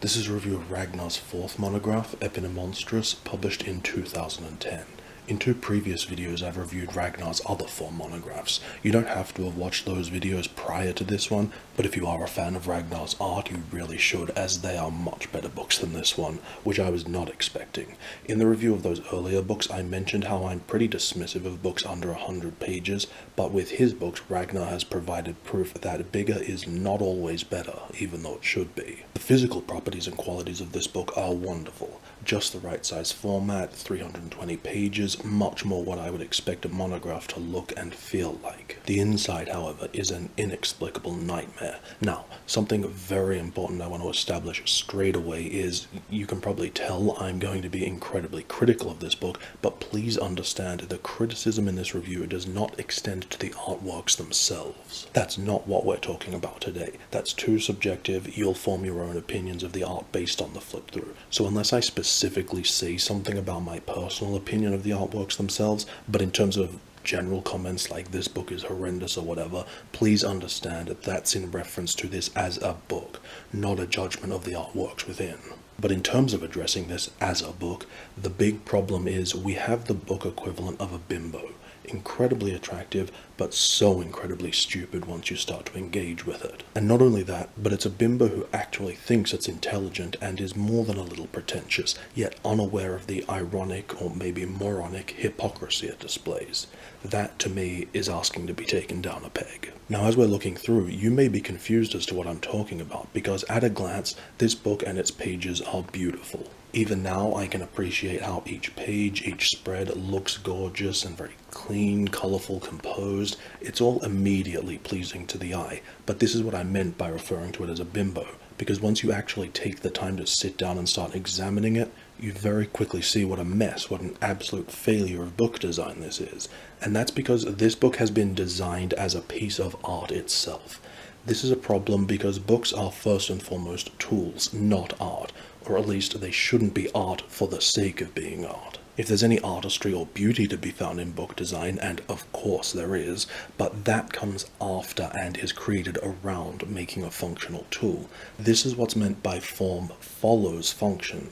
This is a review of Ragnar's fourth monograph, Eponymonstrous, published in 2010. In two previous videos I've reviewed Ragnar's other four monographs. You don't have to have watched those videos prior to this one, but if you are a fan of Ragnar's art, you really should, as they are much better books than this one, which I was not expecting. In the review of those earlier books, I mentioned how I'm pretty dismissive of books under 100 pages, but with his books, Ragnar has provided proof that bigger is not always better, even though it should be. The physical properties and qualities of this book are wonderful. Just the right size format, 320 pages, much more what I would expect a monograph to look and feel like. The inside, however, is an inexplicable nightmare. Now, something very important I want to establish straight away is, you can probably tell I'm going to be incredibly critical of this book, but please understand the criticism in this review does not extend to the artworks themselves. That's not what we're talking about today. That's too subjective. You'll form your own opinions of the art based on the flip through. So unless I specifically say something about my personal opinion of the artworks themselves, but in terms of general comments like this book is horrendous or whatever, please understand that that's in reference to this as a book, not a judgment of the artworks within. But in terms of addressing this as a book, the big problem is we have the book equivalent of a bimbo. Incredibly attractive, but so incredibly stupid once you start to engage with it. And not only that, but it's a bimbo who actually thinks it's intelligent and is more than a little pretentious, yet unaware of the ironic or maybe moronic hypocrisy it displays. That, to me, is asking to be taken down a peg. Now, as we're looking through, you may be confused as to what I'm talking about, because at a glance, this book and its pages are beautiful. Even now, I can appreciate how each page, each spread looks gorgeous and very clean, colorful, composed. It's all immediately pleasing to the eye, but this is what I meant by referring to it as a bimbo, because once you actually take the time to sit down and start examining it, you very quickly see what a mess, what an absolute failure of book design this is. And that's because this book has been designed as a piece of art itself. This is a problem because books are first and foremost tools, not art, or at least they shouldn't be art for the sake of being art. If there's any artistry or beauty to be found in book design, and of course there is, but that comes after and is created around making a functional tool. This is what's meant by form follows function.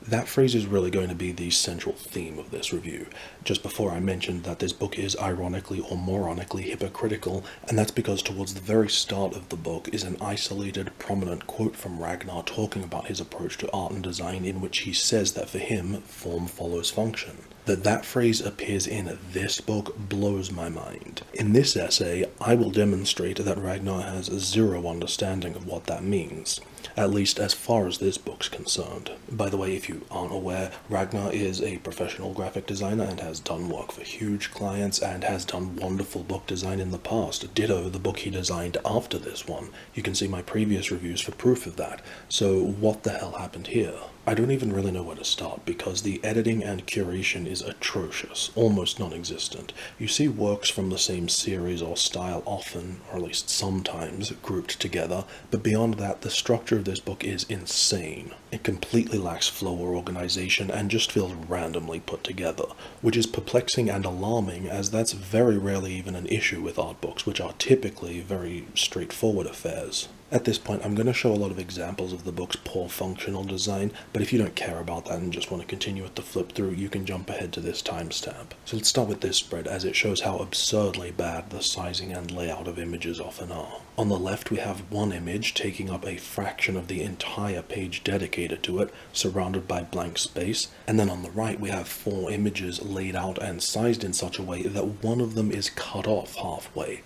That phrase is really going to be the central theme of this review. Just before I mentioned that this book is ironically or moronically hypocritical, and that's because towards the very start of the book is an isolated, prominent quote from Ragnar talking about his approach to art and design, in which he says that for him, form follows function. That phrase appears in this book blows my mind. In this essay, I will demonstrate that Ragnar has zero understanding of what that means, at least as far as this book's concerned. By the way, if you aren't aware, Ragnar is a professional graphic designer and has done work for huge clients and has done wonderful book design in the past. Ditto the book he designed after this one. You can see my previous reviews for proof of that. So what the hell happened here? I don't even really know where to start, because the editing and curation is atrocious, almost non-existent. You see works from the same series or style often, or at least sometimes, grouped together, but beyond that, the structure of this book is insane. It completely lacks flow or organization and just feels randomly put together, which is perplexing and alarming, as that's very rarely even an issue with art books, which are typically very straightforward affairs. At this point, I'm going to show a lot of examples of the book's poor functional design, but if you don't care about that and just want to continue with the flip through, you can jump ahead to this timestamp. So let's start with this spread, as it shows how absurdly bad the sizing and layout of images often are. On the left, we have one image taking up a fraction of the entire page dedicated to it, surrounded by blank space, and then on the right, we have four images laid out and sized in such a way that one of them is cut off halfway.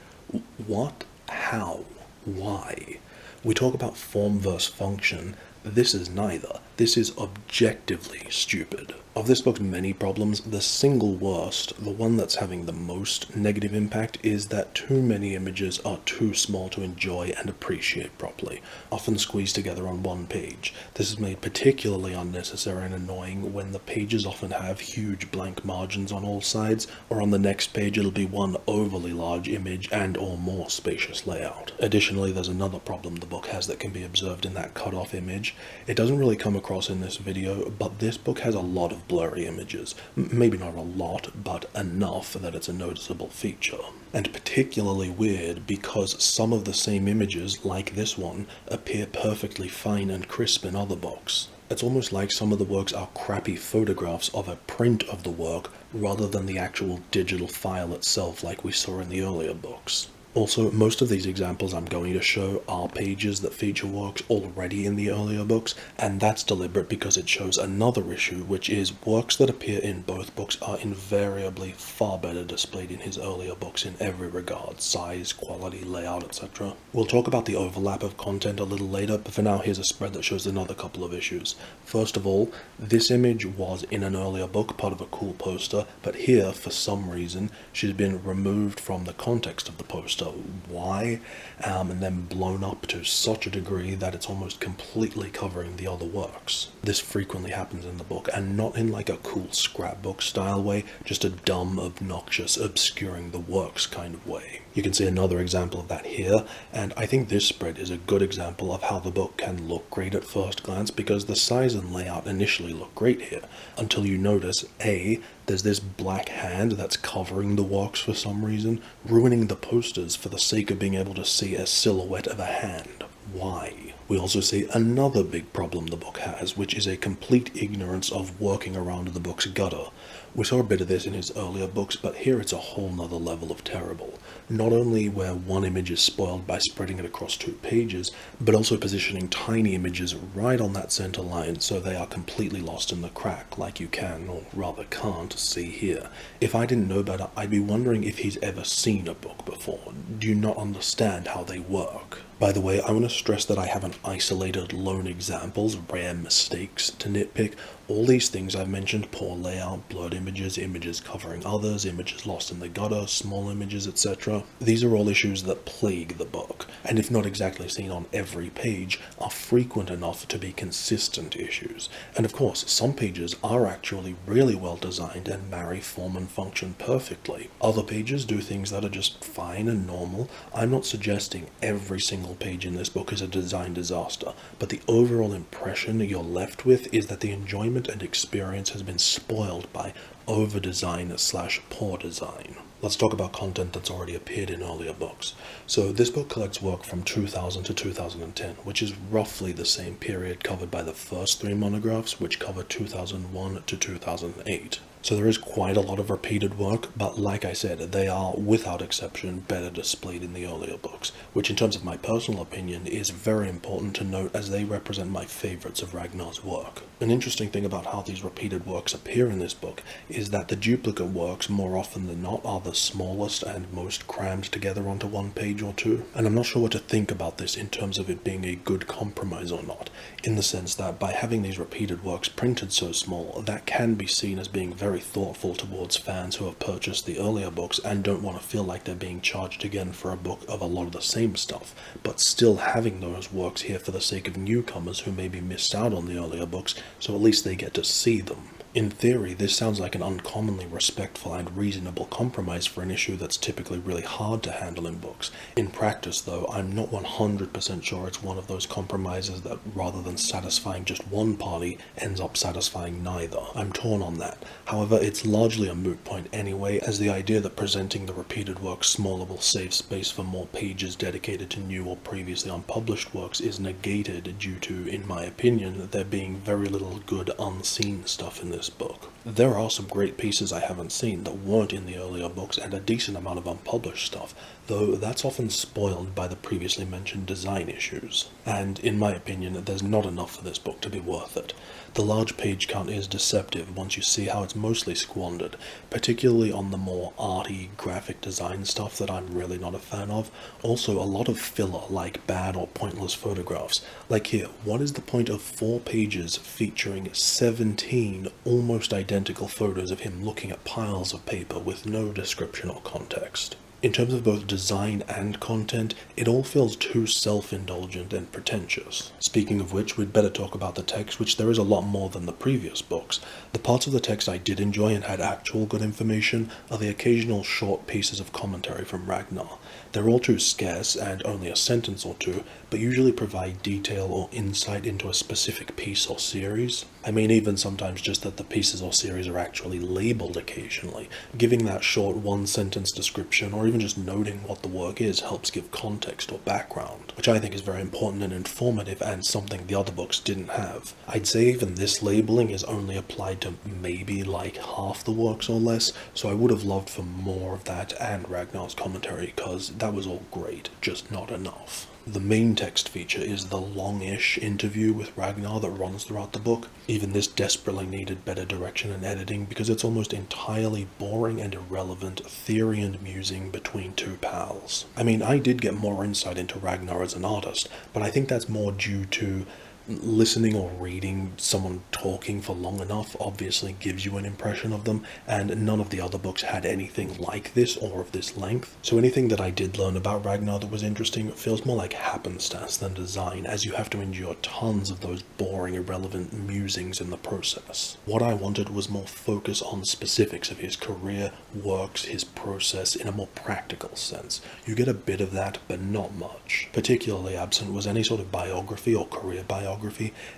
What? How? Why? We talk about form versus function. This is neither. This is objectively stupid. Of this book's many problems, the single worst, the one that's having the most negative impact, is that too many images are too small to enjoy and appreciate properly, often squeezed together on one page. This is made particularly unnecessary and annoying when the pages often have huge blank margins on all sides, or on the next page it'll be one overly large image and or more spacious layout. Additionally, there's another problem the book has that can be observed in that cut-off image. It doesn't really come across across in this video, but this book has a lot of blurry images. Maybe not a lot, but enough that it's a noticeable feature. And particularly weird because some of the same images, like this one, appear perfectly fine and crisp in other books. It's almost like some of the works are crappy photographs of a print of the work rather than the actual digital file itself like we saw in the earlier books. Also, most of these examples I'm going to show are pages that feature works already in the earlier books, and that's deliberate because it shows another issue, which is works that appear in both books are invariably far better displayed in his earlier books in every regard: size, quality, layout, etc. We'll talk about the overlap of content a little later, but for now here's a spread that shows another couple of issues. First of all, this image was in an earlier book, part of a cool poster, but here, for some reason, she's been removed from the context of the poster. Why? And then blown up to such a degree that it's almost completely covering the other works. This frequently happens in the book, and not in like a cool scrapbook style way, just a dumb, obnoxious, obscuring the works kind of way. You can see another example of that here, and I think this spread is a good example of how the book can look great at first glance, because the size and layout initially look great here, until you notice, A, there's this black hand that's covering the works for some reason, ruining the posters for the sake of being able to see a silhouette of a hand. Why? We also see another big problem the book has, which is a complete ignorance of working around the book's gutter. We saw a bit of this in his earlier books, but here it's a whole nother level of terrible. Not only where one image is spoiled by spreading it across 2 pages, but also positioning tiny images right on that center line so they are completely lost in the crack, like you can, or rather can't, see here. If I didn't know better, I'd be wondering if he's ever seen a book before. Do you not understand how they work? By the way, I want to stress that I haven't isolated lone examples, rare mistakes to nitpick. All these things I've mentioned, poor layout, blurred images, images covering others, images lost in the gutter, small images, etc. These are all issues that plague the book, and if not exactly seen on every page, are frequent enough to be consistent issues. And of course, some pages are actually really well designed and marry form and function perfectly. Other pages do things that are just fine and normal. I'm not suggesting every single page in this book is a design disaster, but the overall impression you're left with is that the enjoyment and experience has been spoiled by over-design / poor design. Let's talk about content that's already appeared in earlier books. So this book collects work from 2000 to 2010, which is roughly the same period covered by the first 3 monographs, which cover 2001 to 2008. So there is quite a lot of repeated work, but like I said, they are, without exception, better displayed in the earlier books, which in terms of my personal opinion is very important to note as they represent my favorites of Ragnar's work. An interesting thing about how these repeated works appear in this book is that the duplicate works, more often than not, are the smallest and most crammed together onto 1 page or 2, and I'm not sure what to think about this in terms of it being a good compromise or not, in the sense that by having these repeated works printed so small, that can be seen as being very thoughtful towards fans who have purchased the earlier books and don't want to feel like they're being charged again for a book of a lot of the same stuff, but still having those works here for the sake of newcomers who maybe missed out on the earlier books, so at least they get to see them. In theory, this sounds like an uncommonly respectful and reasonable compromise for an issue that's typically really hard to handle in books. In practice, though, I'm not 100% sure it's one of those compromises that, rather than satisfying just one party, ends up satisfying neither. I'm torn on that. However, it's largely a moot point anyway, as the idea that presenting the repeated works smaller will save space for more pages dedicated to new or previously unpublished works is negated due to, in my opinion, there being very little good unseen stuff in this book. There are some great pieces I haven't seen that weren't in the earlier books and a decent amount of unpublished stuff, though that's often spoiled by the previously mentioned design issues. And in my opinion, there's not enough for this book to be worth it. The large page count is deceptive once you see how it's mostly squandered, particularly on the more arty, graphic design stuff that I'm really not a fan of. Also, a lot of filler, like bad or pointless photographs. Like here, what is the point of 4 pages featuring 17 almost identical photos of him looking at piles of paper with no description or context? In terms of both design and content, it all feels too self-indulgent and pretentious. Speaking of which, we'd better talk about the text, which there is a lot more than the previous books. The parts of the text I did enjoy and had actual good information are the occasional short pieces of commentary from Ragnar. They're all too scarce and only a sentence or two, but usually provide detail or insight into a specific piece or series. I mean, even sometimes just that the pieces or series are actually labeled occasionally. Giving that short one-sentence description or even just noting what the work is helps give context or background, which I think is very important and informative and something the other books didn't have. I'd say even this labeling is only applied to maybe like half the works or less, so I would have loved for more of that and Ragnar's commentary, because that was all great, just not enough. The main text feature is the long-ish interview with Ragnar that runs throughout the book. Even this desperately needed better direction and editing because it's almost entirely boring and irrelevant theory and musing between two pals. I mean, I did get more insight into Ragnar as an artist, but I think that's more due to listening or reading someone talking for long enough obviously gives you an impression of them, and none of the other books had anything like this or of this length. So anything that I did learn about Ragnar that was interesting feels more like happenstance than design, as you have to endure tons of those boring, irrelevant musings in the process. What I wanted was more focus on specifics of his career, works, his process in a more practical sense. You get a bit of that, but not much. Particularly absent was any sort of biography or career biography.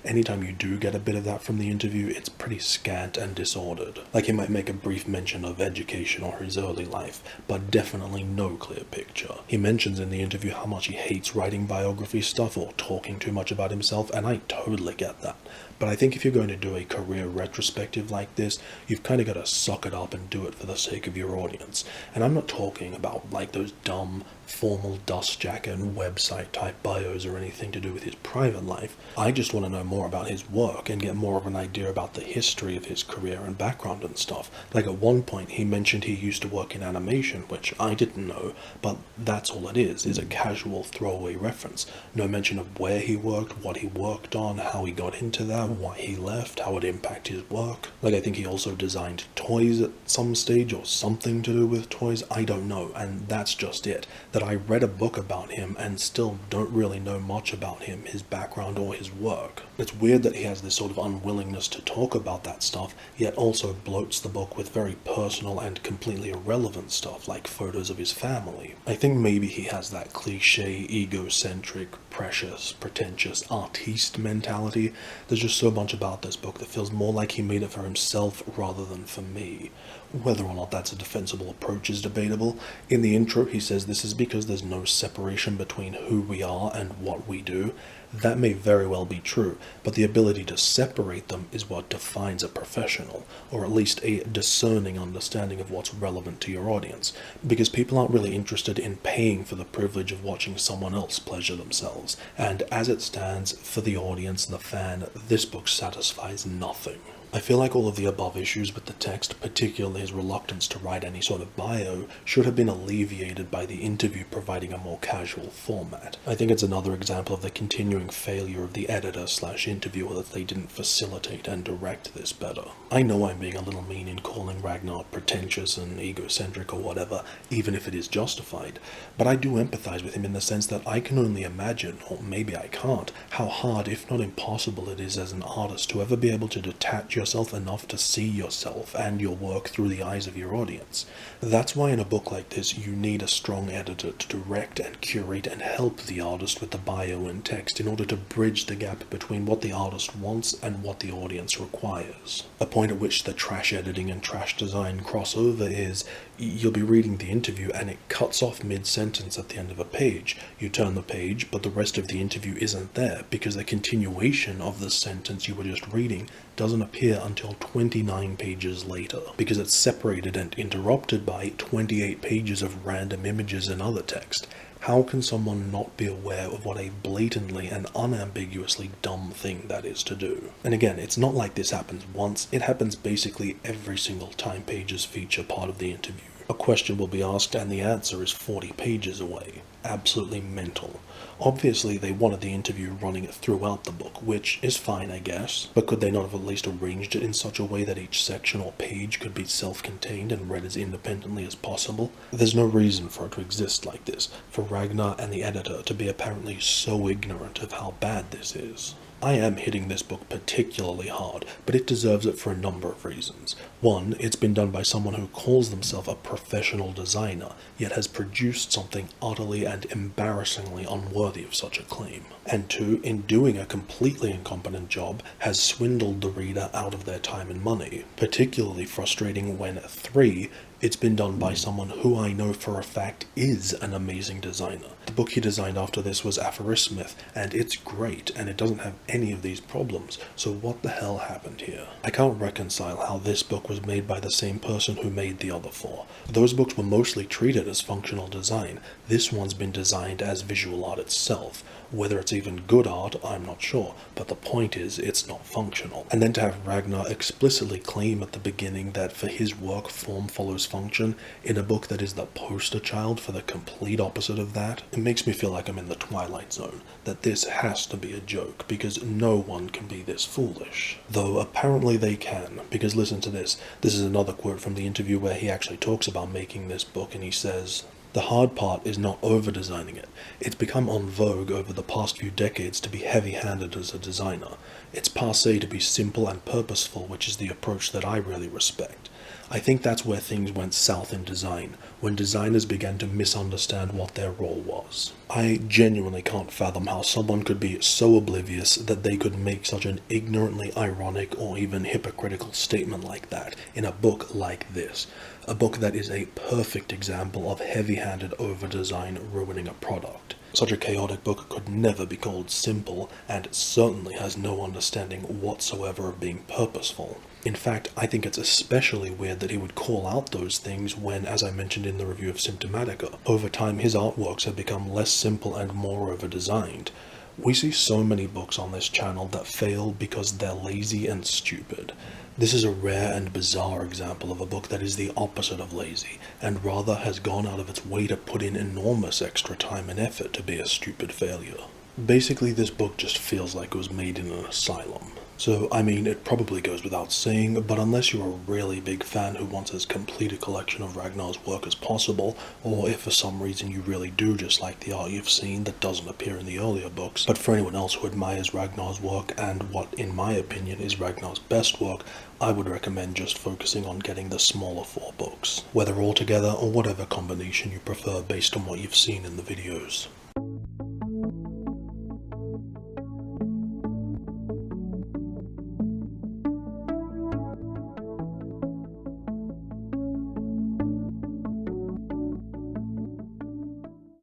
Anytime you do get a bit of that from the interview, it's pretty scant and disordered. Like, he might make a brief mention of education or his early life, but definitely no clear picture. He mentions in the interview how much he hates writing biography stuff or talking too much about himself, and I totally get that. But I think if you're going to do a career retrospective like this, you've kind of got to suck it up and do it for the sake of your audience. And I'm not talking about like those dumb, formal dust jacket and website type bios or anything to do with his private life. I just want to know more about his work and get more of an idea about the history of his career and background and stuff. Like, at one point he mentioned he used to work in animation, which I didn't know, but that's all it is a casual throwaway reference. No mention of where he worked, what he worked on, how he got into that, why he left, how it impacted his work. Like, I think he also designed toys at some stage or something to do with toys, I don't know, and that's just it. That I read a book about him and still don't really know much about him, his background or his work. It's weird that he has this sort of unwillingness to talk about that stuff, yet also bloats the book with very personal and completely irrelevant stuff like photos of his family. I think maybe he has that cliche, egocentric, precious, pretentious artiste mentality. There's just so much about this book that feels more like he made it for himself rather than for me. Whether or not that's a defensible approach is debatable. In the intro he says this is because there's no separation between who we are and what we do. That may very well be true, but the ability to separate them is what defines a professional, or at least a discerning understanding of what's relevant to your audience, because people aren't really interested in paying for the privilege of watching someone else pleasure themselves, and as it stands, for the audience, the fan, this book satisfies nothing. I feel like all of the above issues with the text, particularly his reluctance to write any sort of bio, should have been alleviated by the interview providing a more casual format. I think it's another example of the continuing failure of the editor/interviewer that they didn't facilitate and direct this better. I know I'm being a little mean in calling Ragnar pretentious and egocentric or whatever, even if it is justified, but I do empathize with him in the sense that I can only imagine, or maybe I can't, how hard, if not impossible, it is as an artist to ever be able to detach yourself enough to see yourself and your work through the eyes of your audience. That's why in a book like this you need a strong editor to direct and curate and help the artist with the bio and text in order to bridge the gap between what the artist wants and what the audience requires. A point at which the trash editing and trash design crossover is, you'll be reading the interview and it cuts off mid-sentence at the end of a page. You turn the page, but the rest of the interview isn't there because the continuation of the sentence you were just reading doesn't appear until 29 pages later, because it's separated and interrupted by 28 pages of random images and other text. How can someone not be aware of what a blatantly and unambiguously dumb thing that is to do? And again, it's not like this happens once, it happens basically every single time pages feature part of the interview. A question will be asked and the answer is 40 pages away. absolutely mental. Obviously, they wanted the interview running throughout the book, which is fine, I guess, but could they not have at least arranged it in such a way that each section or page could be self-contained and read as independently as possible? There's no reason for it to exist like this, for Ragnar and the editor to be apparently so ignorant of how bad this is. I am hitting this book particularly hard, but it deserves it for a number of reasons. One, it's been done by someone who calls themselves a professional designer, yet has produced something utterly and embarrassingly unworthy of such a claim. And two, in doing a completely incompetent job, has swindled the reader out of their time and money. Particularly frustrating when, three, it's been done by someone who I know for a fact is an amazing designer. The book he designed after this was Aphorismith, and it's great, and it doesn't have any of these problems, so what the hell happened here? I can't reconcile how this book was made by the same person who made the other four. Those books were mostly treated as functional design. This one's been designed as visual art itself. Whether it's even good art, I'm not sure, but the point is, it's not functional. And then to have Ragnar explicitly claim at the beginning that for his work, form follows function, in a book that is the poster child for the complete opposite of that, it makes me feel like I'm in the Twilight Zone, that this has to be a joke, because no one can be this foolish. Though apparently they can, because listen to this. This is another quote from the interview where he actually talks about making this book, and he says, "The hard part is not over-designing it. It's become en vogue over the past few decades to be heavy-handed as a designer. It's passé to be simple and purposeful, which is the approach that I really respect. I think that's where things went south in design, when designers began to misunderstand what their role was. I genuinely can't fathom how someone could be so oblivious that they could make such an ignorantly ironic or even hypocritical statement like that in a book like this. A book that is a perfect example of heavy-handed over-design ruining a product. Such a chaotic book could never be called simple, and certainly has no understanding whatsoever of being purposeful. In fact, I think it's especially weird that he would call out those things when, as I mentioned in the review of Symptomatica, over time his artworks have become less simple and more over-designed. We see so many books on this channel that fail because they're lazy and stupid. This is a rare and bizarre example of a book that is the opposite of lazy, and rather has gone out of its way to put in enormous extra time and effort to be a stupid failure. Basically, this book just feels like it was made in an asylum. So, I mean, it probably goes without saying, but unless you're a really big fan who wants as complete a collection of Ragnar's work as possible, or if for some reason you really do just like the art you've seen that doesn't appear in the earlier books, but for anyone else who admires Ragnar's work and what, in my opinion, is Ragnar's best work, I would recommend just focusing on getting the smaller 4 books, whether all together or whatever combination you prefer based on what you've seen in the videos.